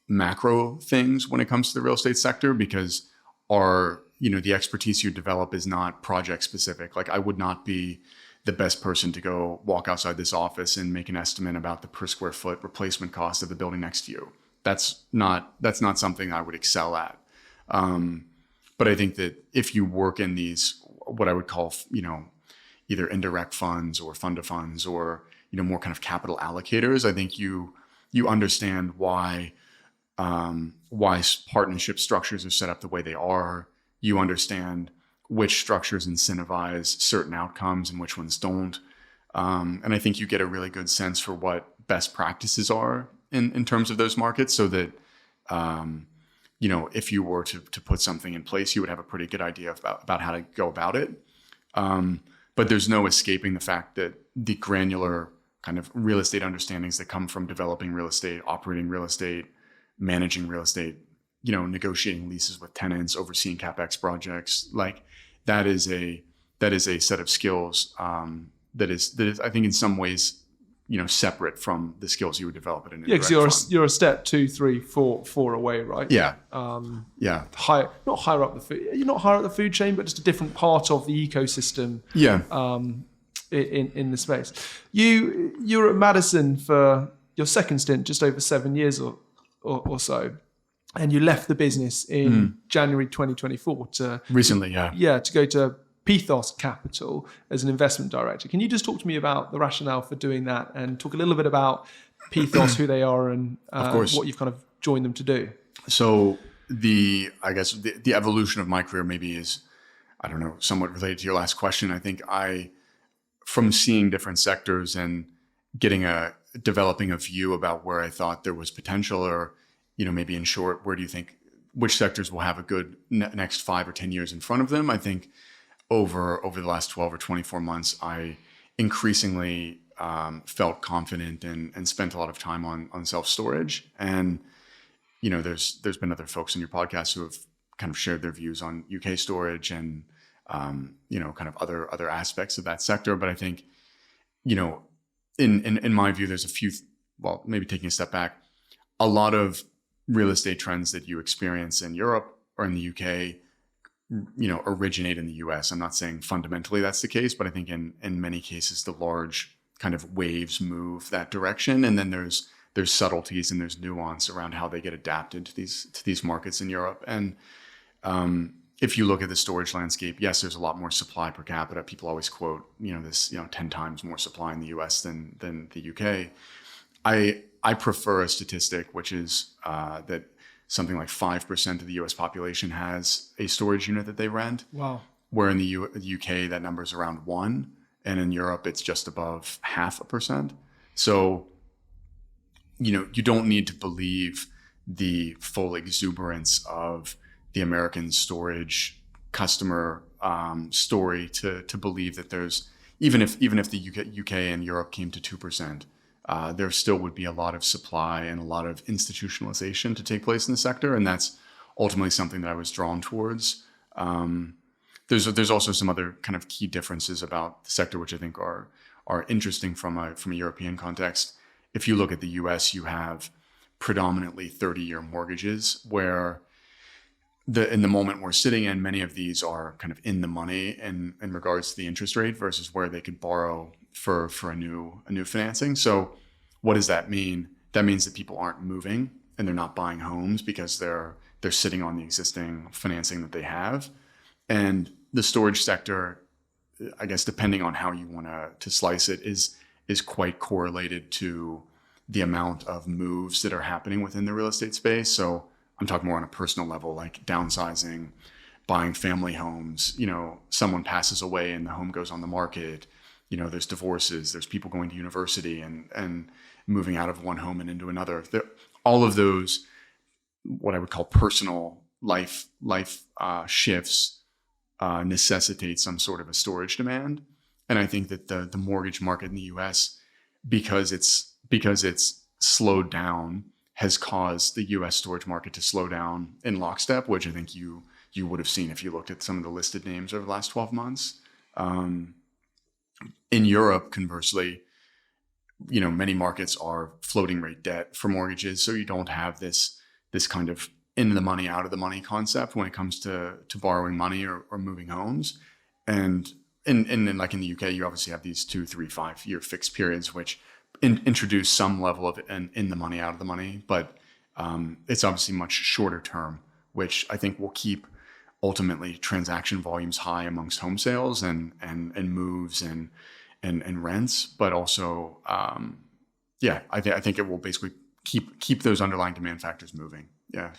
macro things when it comes to the real estate sector, because the expertise you develop is not project specific. Like, I would not be the best person to go walk outside this office and make an estimate about the per square foot replacement cost of the building next to you. That's not something I would excel at. But I think that if you work in these, what I would call, either indirect funds or fund of funds or, more kind of capital allocators, I think you understand why partnership structures are set up the way they are. You understand which structures incentivize certain outcomes and which ones don't. And I think you get a really good sense for what best practices are in terms of those markets, so that, if you were to put something in place, you would have a pretty good idea about how to go about it. But there's no escaping the fact that the granular kind of real estate understandings that come from developing real estate, operating real estate, managing real estate, negotiating leases with tenants, overseeing CapEx projects, like that is a set of skills that is I think in some ways separate from the skills you would develop at an indirect because fund. you're a step 2, 3, 4 away, right? Yeah. Not higher up the food. You're not higher up the food chain, but just a different part of the ecosystem. Yeah. In the space. You were at Madison for your second stint, just over 7 years or so, and you left the business in January 2024 to recently, to go to Pithos Capital as an investment director. Can you just talk to me about the rationale for doing that and talk a little bit about Pithos, who they are, and what you've kind of joined them to do? So the evolution of my career maybe is, I don't know, somewhat related to your last question. I think from seeing different sectors and developing a view about where I thought there was potential, or, maybe in short, where do you think, which sectors will have a good next 5 or 10 years in front of them? I think over the last 12 or 24 months, I increasingly felt confident and spent a lot of time on self-storage. And, there's been other folks in your podcast who have kind of shared their views on UK storage and, kind of other aspects of that sector. But I think, in my view, there's a few, maybe taking a step back, a lot of real estate trends that you experience in Europe or in the UK, originate in the US. I'm not saying fundamentally that's the case, but I think in many cases, the large kind of waves move that direction. And then there's subtleties and there's nuance around how they get adapted to these markets in Europe. And, if you look at the storage landscape, yes, there's a lot more supply per capita. People always quote, this, 10 times more supply in the US than the UK. I prefer a statistic, which is that something like 5% of the US population has a storage unit that they rent. Wow. Where in the UK, that number is around 1%. And in Europe, it's just above 0.5%. So, you don't need to believe the full exuberance of the American storage customer story to believe that there's, even if the UK and Europe came to 2%, there still would be a lot of supply and a lot of institutionalization to take place in the sector, and that's ultimately something that I was drawn towards. There's also some other kind of key differences about the sector, which I think are interesting from a European context. If you look at the US, you have predominantly 30-year mortgages, where in the moment we're sitting in, many of these are kind of in the money in regards to the interest rate versus where they could borrow for a new financing. So what does that mean? That means that people aren't moving and they're not buying homes because they're sitting on the existing financing that they have. And the storage sector, I guess, depending on how you want to slice it, is quite correlated to the amount of moves that are happening within the real estate space. So I'm talking more on a personal level, like downsizing, buying family homes. Someone passes away and the home goes on the market. There's divorces, there's people going to university and moving out of one home and into another. All of those, what I would call personal life shifts, necessitate some sort of a storage demand. And I think that the mortgage market in the US, because it's slowed down, has caused the US storage market to slow down in lockstep, which I think you would have seen if you looked at some of the listed names over the last 12 months. In Europe, conversely, many markets are floating rate debt for mortgages, so you don't have this kind of in the money, out of the money concept when it comes to borrowing money or moving homes. And like in the UK, you obviously have these 2, 3, 5 year fixed periods, which introduce some level of in the money, out of the money, but it's obviously much shorter term, which I think will keep ultimately transaction volumes high amongst home sales and moves and rents, but also I think it will basically keep those underlying demand factors moving. Yeah.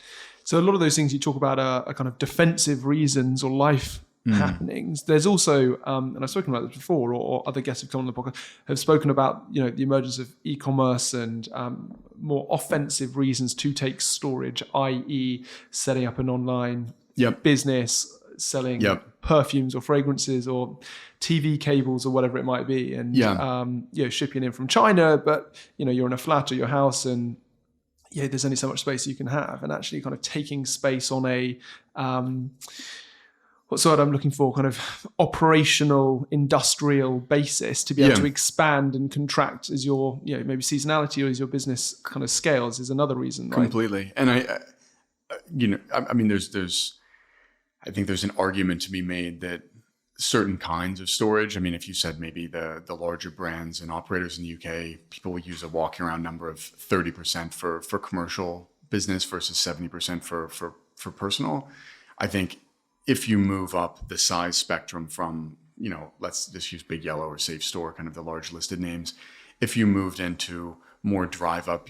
So a lot of those things you talk about are kind of defensive reasons or life happenings. There's also, and I've spoken about this before, or other guests who've come on the podcast have spoken about, the emergence of e-commerce and more offensive reasons to take storage, i.e. setting up an online business, selling perfumes or fragrances or TV cables or whatever it might be, and shipping in from China, but you're in a flat or your house and there's only so much space you can have, and actually kind of taking space on a what's the word I'm looking for, kind of operational, industrial basis to be able to expand and contract as your, maybe seasonality or as your business kind of scales is another reason. Right? Completely. And I think there's an argument to be made that certain kinds of storage, if you said maybe the larger brands and operators in the UK, people will use a walking around number of 30% for commercial business versus 70% for personal. I think if you move up the size spectrum from, let's just use Big Yellow or Safe Store, kind of the large listed names, if you moved into more drive-up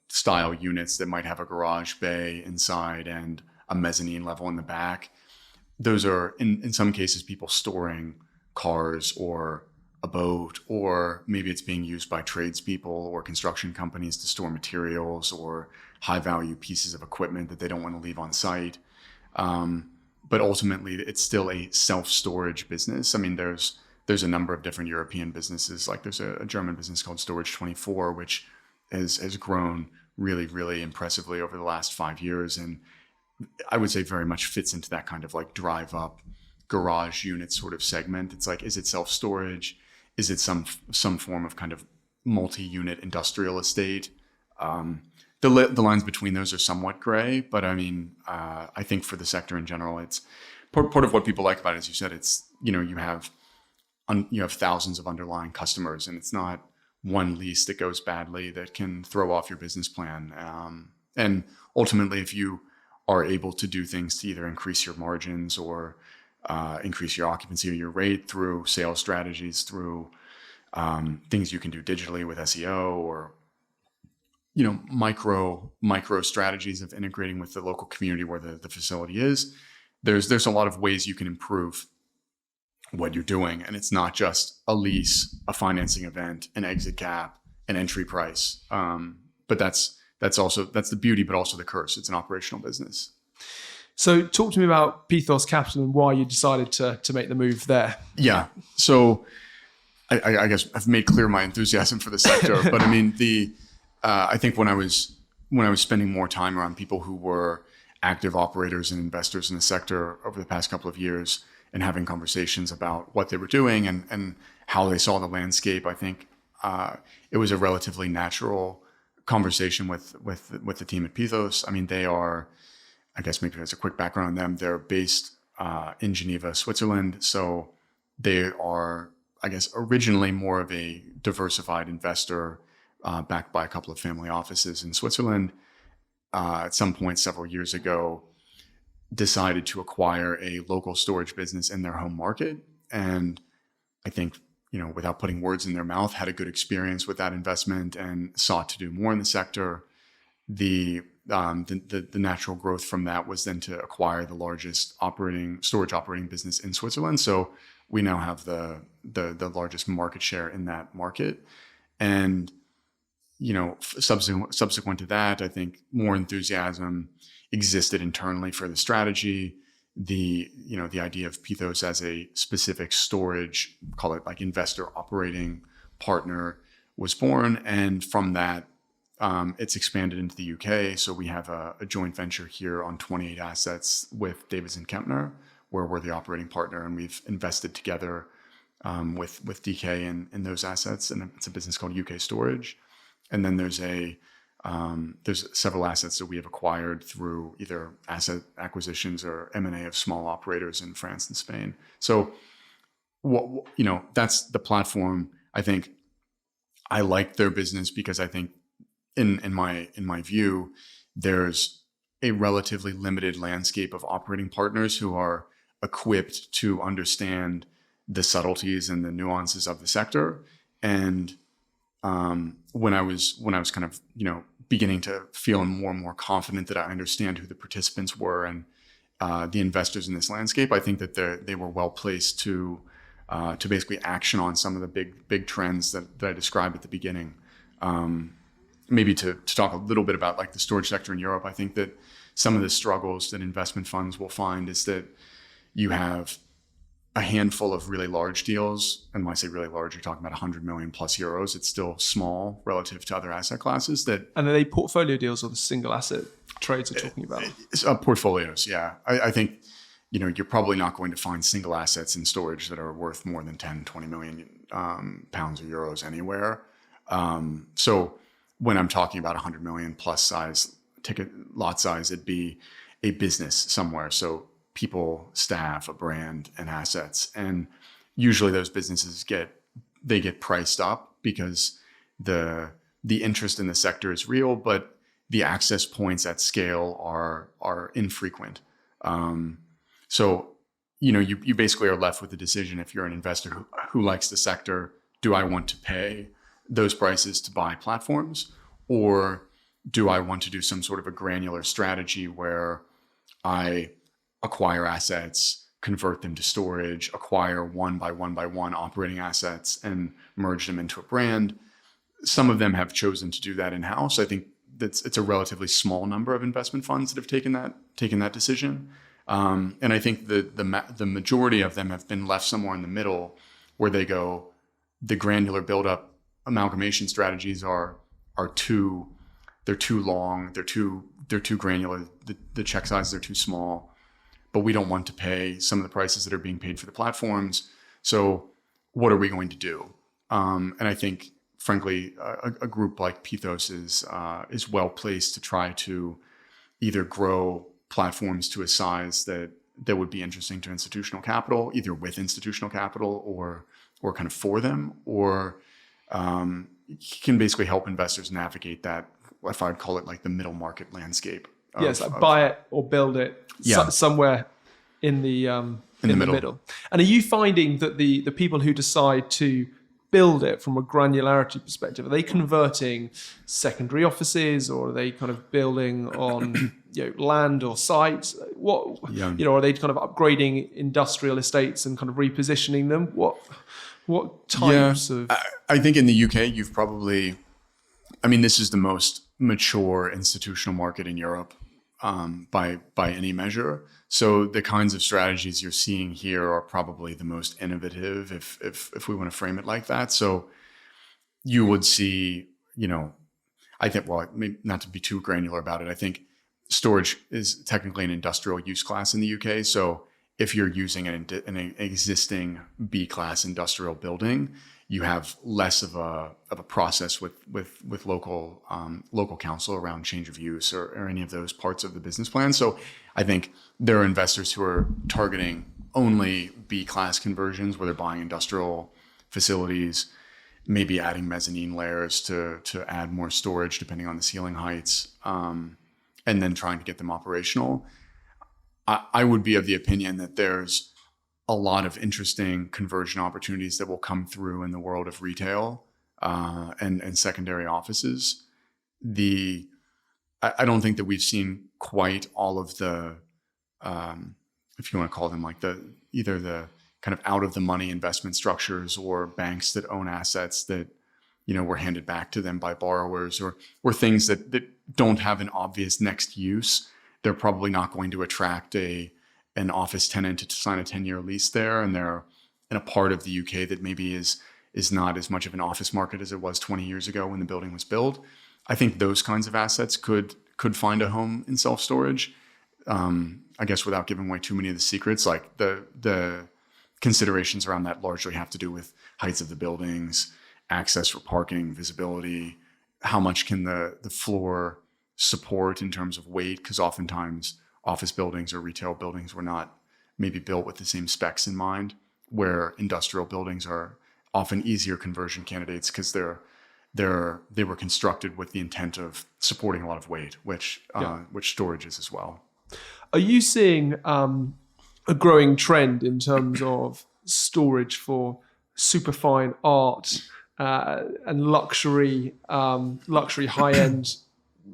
style units that might have a garage bay inside and a mezzanine level in the back, those are, in some cases, people storing cars or a boat, or maybe it's being used by tradespeople or construction companies to store materials or high-value pieces of equipment that they don't want to leave on site. But ultimately, it's still a self-storage business. There's a number of different European businesses. Like there's a German business called Storage24, which has grown really, really impressively over the last 5 years. And I would say very much fits into that kind of like drive-up garage unit sort of segment. It's like, is it self-storage? Is it some form of kind of multi-unit industrial estate? The lines between those are somewhat gray, but I think for the sector in general, it's part of what people like about it, as you said, it's, you have thousands of underlying customers, and it's not one lease that goes badly that can throw off your business plan. And ultimately, if you are able to do things to either increase your margins or increase your occupancy or your rate through sales strategies, through things you can do digitally with SEO, or micro strategies of integrating with the local community where the facility is, there's a lot of ways you can improve what you're doing. And it's not just a lease, a financing event, an exit cap, an entry price. But that's the beauty, but also the curse. It's an operational business. So talk to me about Pithos Capital and why you decided to make the move there. Yeah. So I guess I've made clear my enthusiasm for the sector, but I mean, I think when I was spending more time around people who were active operators and investors in the sector over the past couple of years and having conversations about what they were doing and how they saw the landscape, I think it was a relatively natural conversation with the team at Pithos. I mean, they are, I guess maybe as a quick background on them, they're based in Geneva, Switzerland. So they are, I guess, originally more of a diversified investor backed by a couple of family offices in Switzerland. At some point several years ago, decided to acquire a local storage business in their home market. And I think, without putting words in their mouth, had a good experience with that investment and sought to do more in the sector. The natural growth from that was then to acquire the largest storage operating business in Switzerland. So we now have the largest market share in that market. And subsequent to that, I think more enthusiasm existed internally for the strategy. The idea of Pithos as a specific storage, call it like investor operating partner, was born. And from that, it's expanded into the UK. So we have a joint venture here on 28 assets with Davidson Kempner, where we're the operating partner, and we've invested together with DK in those assets. And it's a business called UK Storage. And then there's several assets that we have acquired through either asset acquisitions or M&A of small operators in France and Spain. So, that's the platform. I think I like their business because I think in my view, there's a relatively limited landscape of operating partners who are equipped to understand the subtleties and the nuances of the sector. And when I was kind of, beginning to feel more and more confident that I understand who the participants were and the investors in this landscape, I think that they were well placed to basically action on some of the big trends that I described at the beginning. Maybe to talk a little bit about like the storage sector in Europe, I think that some of the struggles that investment funds will find is that you have a handful of really large deals. And when I say really large, you're talking about 100 million plus euros. It's still small relative to other asset classes. And are they portfolio deals or the single asset trades we're talking about? Portfolios, yeah. I think, you're probably not going to find single assets in storage that are worth more than 10, 20 million pounds or euros anywhere. So when I'm talking about 100 million plus size ticket lot size, it'd be a business somewhere. So people, staff, a brand, and assets. And usually those businesses get priced up because the interest in the sector is real, but the access points at scale are infrequent. So you basically are left with the decision, if you're an investor who likes the sector, do I want to pay those prices to buy platforms, or do I want to do some sort of a granular strategy where I acquire assets, convert them to storage, acquire one by one operating assets, and merge them into a brand? Some of them have chosen to do that in-house. I think it's a relatively small number of investment funds that have taken that decision. And I think the majority of them have been left somewhere in the middle, where they go, the granular build-up amalgamation strategies they're too long, they're too granular, the check sizes are too small, but we don't want to pay some of the prices that are being paid for the platforms. So what are we going to do? And I think, frankly, a group like Pithos is well placed to try to either grow platforms to a size that would be interesting to institutional capital, either with institutional capital or kind of for them, or can basically help investors navigate that, if I'd call it like the middle market landscape. Yes, like buy it or build it somewhere in the middle. And are you finding that the people who decide to build it from a granularity perspective, are they converting secondary offices, or are they kind of building on land or sites? Are they kind of upgrading industrial estates and kind of repositioning them? What types of? I think in the UK, you've probably, this is the most mature institutional market in Europe. by any measure. So the kinds of strategies you're seeing here are probably the most innovative, if we want to frame it like that. So you would see, I think, well, maybe not to be too granular about it, I think storage is technically an industrial use class in the UK. So if you're using an existing B-class industrial building, you have less of a process with local council around change of use or any of those parts of the business plan. So I think there are investors who are targeting only B-class conversions where they're buying industrial facilities, maybe adding mezzanine layers to add more storage depending on the ceiling heights, and then trying to get them operational. I would be of the opinion that there's a lot of interesting conversion opportunities that will come through in the world of retail and secondary offices. I don't think that we've seen quite all of the, if you want to call them like either the kind of out of the money investment structures or banks that own assets that were handed back to them by borrowers or things that don't have an obvious next use. They're probably not going to attract an office tenant to sign a 10-year lease there, and they're in a part of the UK that maybe is not as much of an office market as it was 20 years ago when the building was built. I think those kinds of assets could find a home in self-storage. I guess without giving away too many of the secrets, like the considerations around that largely have to do with heights of the buildings, access for parking, visibility, how much can the floor support in terms of weight, because oftentimes office buildings or retail buildings were not maybe built with the same specs in mind, where industrial buildings are often easier conversion candidates because they were constructed with the intent of supporting a lot of weight, which storage is as well. Are you seeing a growing trend in terms of storage for superfine art and luxury high-end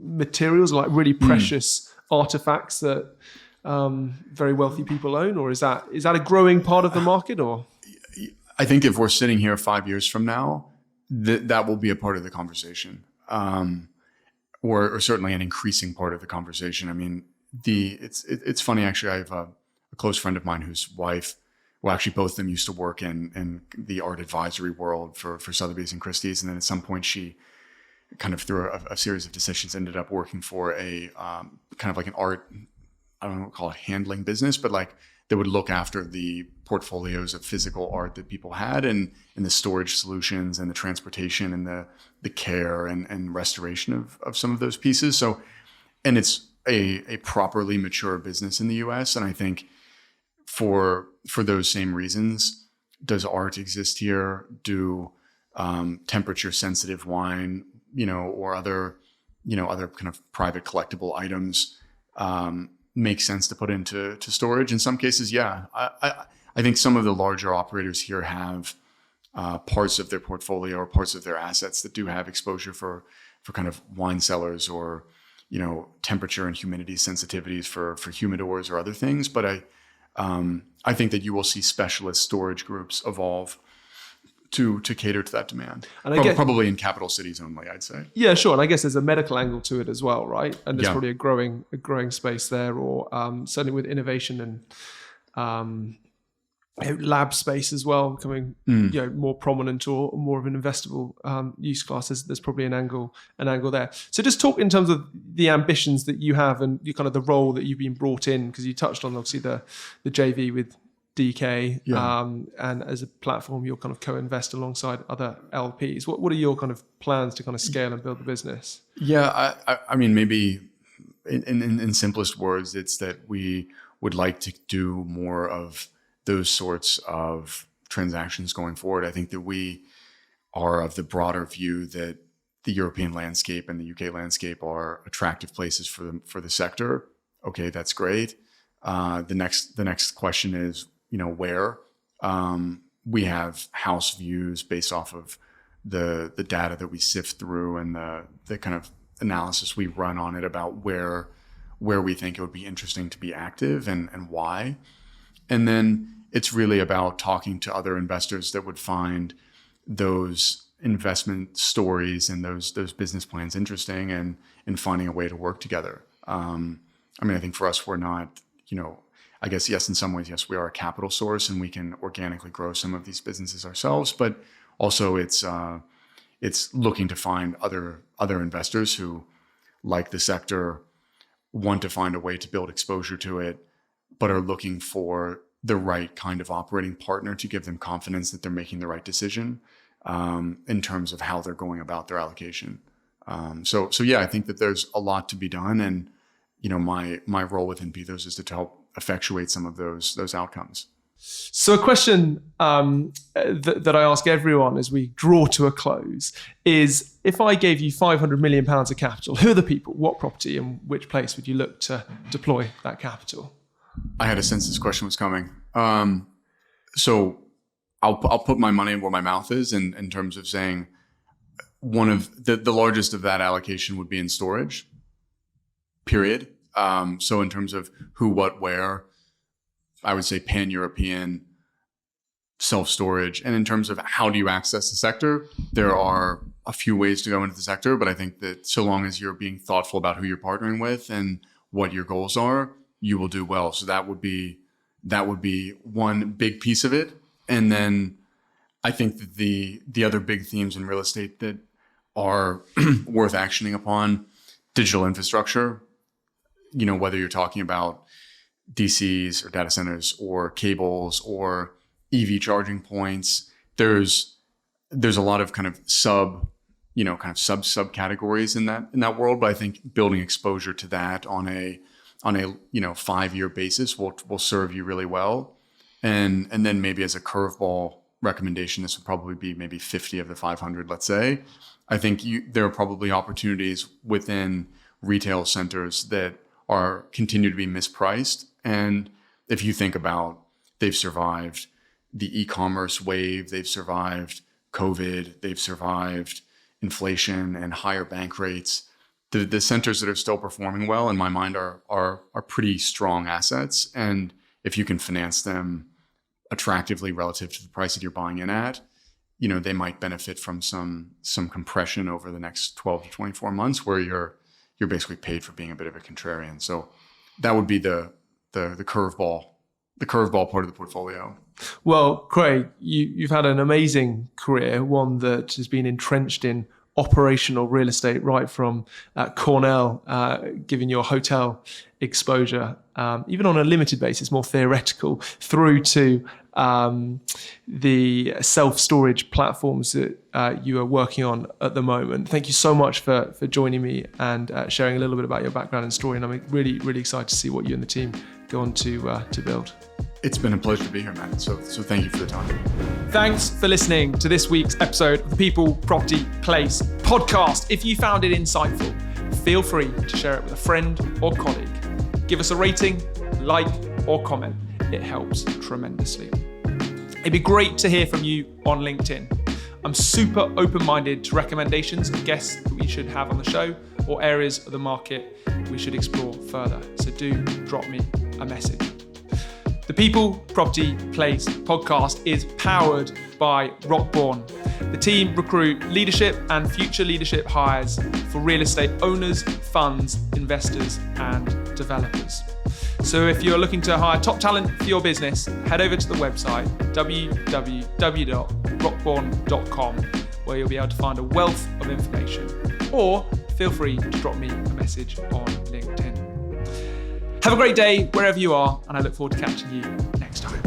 materials, like really precious artifacts that very wealthy people own? Or is that a growing part of the market? Or I think if we're sitting here 5 years from now, that will be a part of the conversation, or certainly an increasing part of the conversation. I mean, it's funny, actually. I have a close friend of mine whose wife, well, actually both of them used to work in the art advisory world for Sotheby's and Christie's, and then at some point she kind of through a series of decisions ended up working for a kind of like an art, I don't know what to call it, handling business, but like they would look after the portfolios of physical art that people had and the storage solutions and the transportation and the care and restoration of some of those pieces. So, and it's a properly mature business in the US. And I think for those same reasons, does art exist here? Do temperature sensitive wine, or other kind of private collectible items make sense to put into storage? In some cases, yeah. I think some of the larger operators here have parts of their portfolio or parts of their assets that do have exposure for kind of wine cellars or temperature and humidity sensitivities for humidors or other things. But I think that you will see specialist storage groups evolve to cater to that demand. And probably in capital cities only, I'd say. Yeah, sure. And I guess there's a medical angle to it as well, right? And there's probably a growing space there, or certainly with innovation and lab space as well becoming more prominent or more of an investable use class. There's probably an angle there. So just talk in terms of the ambitions that you have and you kind of the role that you've been brought in, because you touched on obviously the JV with DK, and as a platform you'll kind of co-invest alongside other LPs. What are your kind of plans to kind of scale and build the business? Yeah, I mean, maybe in simplest words, it's that we would like to do more of those sorts of transactions going forward. I think that we are of the broader view that the European landscape and the UK landscape are attractive places for the sector. Okay, that's great. The next question is, where? We have house views based off of the data that we sift through and the kind of analysis we run on it about where we think it would be interesting to be active and why. And then it's really about talking to other investors that would find those investment stories and those business plans interesting and finding a way to work together. I think for us, we're not, I guess, yes, in some ways, yes, we are a capital source and we can organically grow some of these businesses ourselves, but also it's looking to find other investors who like the sector, want to find a way to build exposure to it, but are looking for the right kind of operating partner to give them confidence that they're making the right decision in terms of how they're going about their allocation. So yeah, I think that there's a lot to be done, and my role within Pithos is to help effectuate some of those outcomes. So a question that I ask everyone as we draw to a close is, if I gave you £500 million of capital, who are the people, what property, and which place would you look to deploy that capital? I had a sense this question was coming. So I'll put my money where my mouth is in terms of saying one of the largest of that allocation would be in storage, period. So in terms of who, what, where, I would say pan-European self-storage. And in terms of how do you access the sector, there are a few ways to go into the sector, but I think that so long as you're being thoughtful about who you're partnering with and what your goals are, you will do well. So that would be one big piece of it. And then I think that the other big themes in real estate that are worth actioning upon, digital infrastructure, whether you're talking about DCs or data centers or cables or EV charging points, there's a lot of kind of subcategories in that world. But I think building exposure to that on a 5-year basis will serve you really well. And then maybe as a curveball recommendation, this would probably be maybe 50 of the 500, let's say. I think there are probably opportunities within retail centers that continue to be mispriced. And if you think about, they've survived the e-commerce wave, they've survived COVID, they've survived inflation and higher bank rates. The centers that are still performing well, in my mind, are pretty strong assets. And if you can finance them attractively relative to the price that you're buying in at, they might benefit from some compression over the next 12 to 24 months, where you're basically paid for being a bit of a contrarian. So that would be the curveball part of the portfolio. Well, Craig, you've had an amazing career, one that has been entrenched in operational real estate right from Cornell, giving your hotel exposure, even on a limited basis, more theoretical, through to the self-storage platforms that you are working on at the moment. Thank you so much for joining me and sharing a little bit about your background and story. And I'm really, really excited to see what you and the team go on to build. It's been a pleasure to be here, man. So thank you for the time. Thanks for listening to this week's episode of the People, Property, Place podcast. If you found it insightful, feel free to share it with a friend or colleague. Give us a rating, like, or comment. It helps tremendously. It'd be great to hear from you on LinkedIn. I'm super open-minded to recommendations of guests that we should have on the show or areas of the market we should explore further. So do drop me a message. The People, Property, Place podcast is powered by Rockborn. The team recruit leadership and future leadership hires for real estate owners, funds, investors, and developers. So if you're looking to hire top talent for your business, head over to the website www.rockborn.com, where you'll be able to find a wealth of information, or feel free to drop me a message on LinkedIn. Have a great day wherever you are, and I look forward to catching you next time.